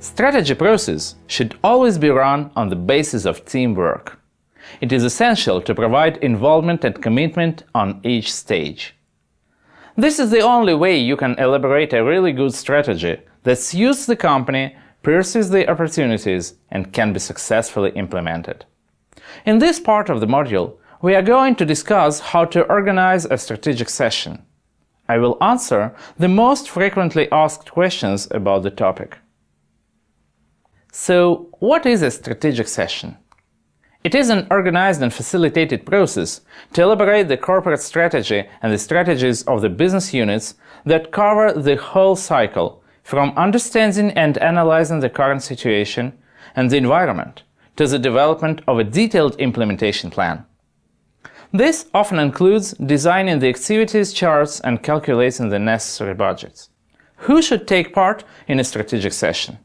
Strategy process should always be run on the basis of teamwork. It is essential to provide involvement and commitment on each stage. This is the only way you can elaborate a really good strategy that suits the company, pursues the opportunities, and can be successfully implemented. In this part of the module, we are going to discuss how to organize a strategic session. I will answer the most frequently asked questions about the topic. So, what is a strategic session? It is an organized and facilitated process to elaborate the corporate strategy and the strategies of the business units that cover the whole cycle, from understanding and analyzing the current situation and the environment to the development of a detailed implementation plan. This often includes designing the activities charts and calculating the necessary budgets. Who should take part in a strategic session?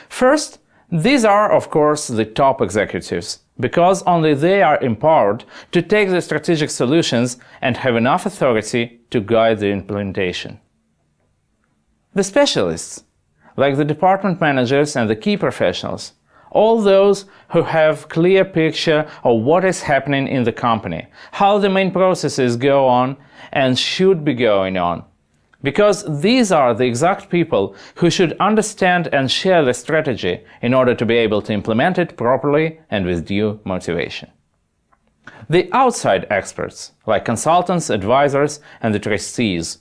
First, these are, of course, the top executives, because only they are empowered to take the strategic solutions and have enough authority to guide the implementation. The specialists, like the department managers and the key professionals, all those who have a clear picture of what is happening in the company, how the main processes go on and should be going on. Because these are the exact people who should understand and share the strategy in order to be able to implement it properly and with due motivation. The outside experts, like consultants, advisors, and the trustees,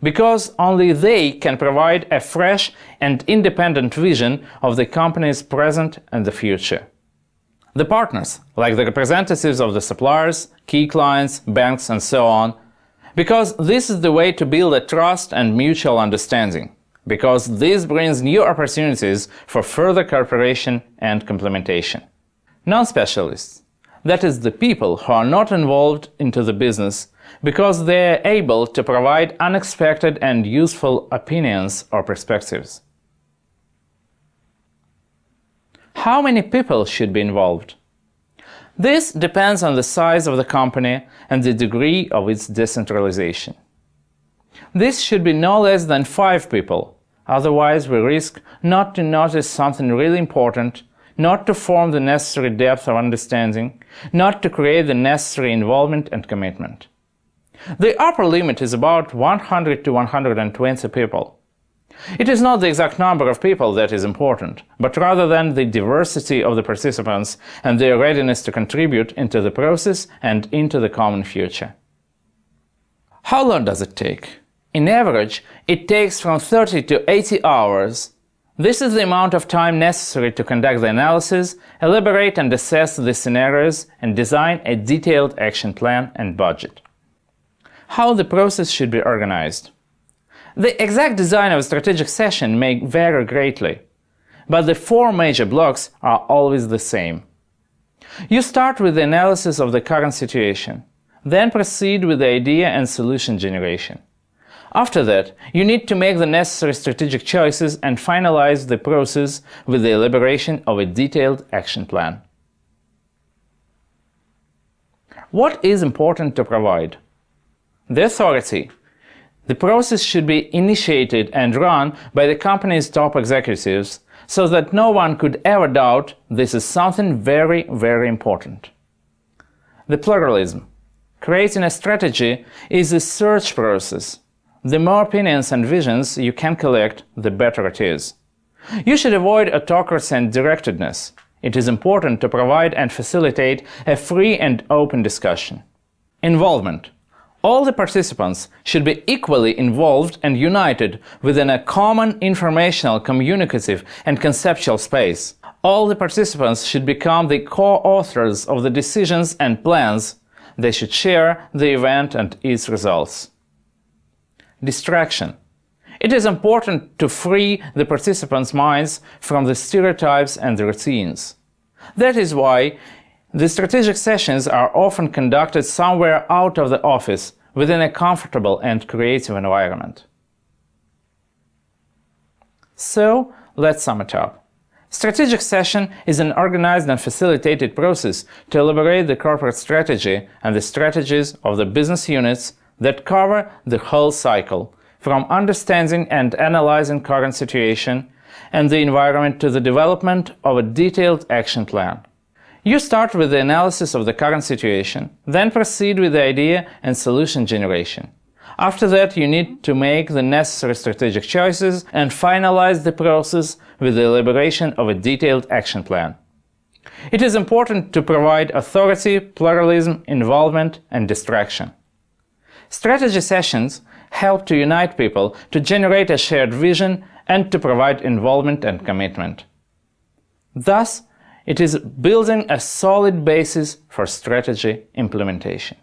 because only they can provide a fresh and independent vision of the company's present and the future. The partners, like the representatives of the suppliers, key clients, banks, and so on, because this is the way to build a trust and mutual understanding, because this brings new opportunities for further cooperation and complementation. Non-specialists, that is the people who are not involved into the business, because they are able to provide unexpected and useful opinions or perspectives. How many people should be involved? This depends on the size of the company and the degree of its decentralization. This should be no less than 5 people, otherwise we risk not to notice something really important, not to form the necessary depth of understanding, not to create the necessary involvement and commitment. The upper limit is about 100 to 120 people. It is not the exact number of people that is important, but rather than the diversity of the participants and their readiness to contribute into the process and into the common future. How long does it take? In average, it takes from 30 to 80 hours. This is the amount of time necessary to conduct the analysis, elaborate and assess the scenarios, and design a detailed action plan and budget. How the process should be organized. The exact design of a strategic session may vary greatly, but the 4 major blocks are always the same. You start with the analysis of the current situation, then proceed with the idea and solution generation. After that, you need to make the necessary strategic choices and finalize the process with the elaboration of a detailed action plan. What is important to provide? The authority. The process should be initiated and run by the company's top executives so that no one could ever doubt this is something very, very important. The pluralism. Creating a strategy is a search process. The more opinions and visions you can collect, the better it is. You should avoid autocracy and directedness. It is important to provide and facilitate a free and open discussion. Involvement. All the participants should be equally involved and united within a common informational, communicative, and conceptual space. All the participants should become the co-authors of the decisions and plans. They should share the event and its results. Distraction. It is important to free the participants' minds from the stereotypes and the routines. That is why the strategic sessions are often conducted somewhere out of the office, within a comfortable and creative environment. So, let's sum it up. Strategic session is an organized and facilitated process to elaborate the corporate strategy and the strategies of the business units that cover the whole cycle, from understanding and analyzing current situation, and the environment to the development of a detailed action plan. You start with the analysis of the current situation, then proceed with the idea and solution generation. After that, you need to make the necessary strategic choices and finalize the process with the elaboration of a detailed action plan. It is important to provide authority, pluralism, involvement, and distraction. Strategy sessions help to unite people, to generate a shared vision, and to provide involvement and commitment. Thus, it is building a solid basis for strategy implementation.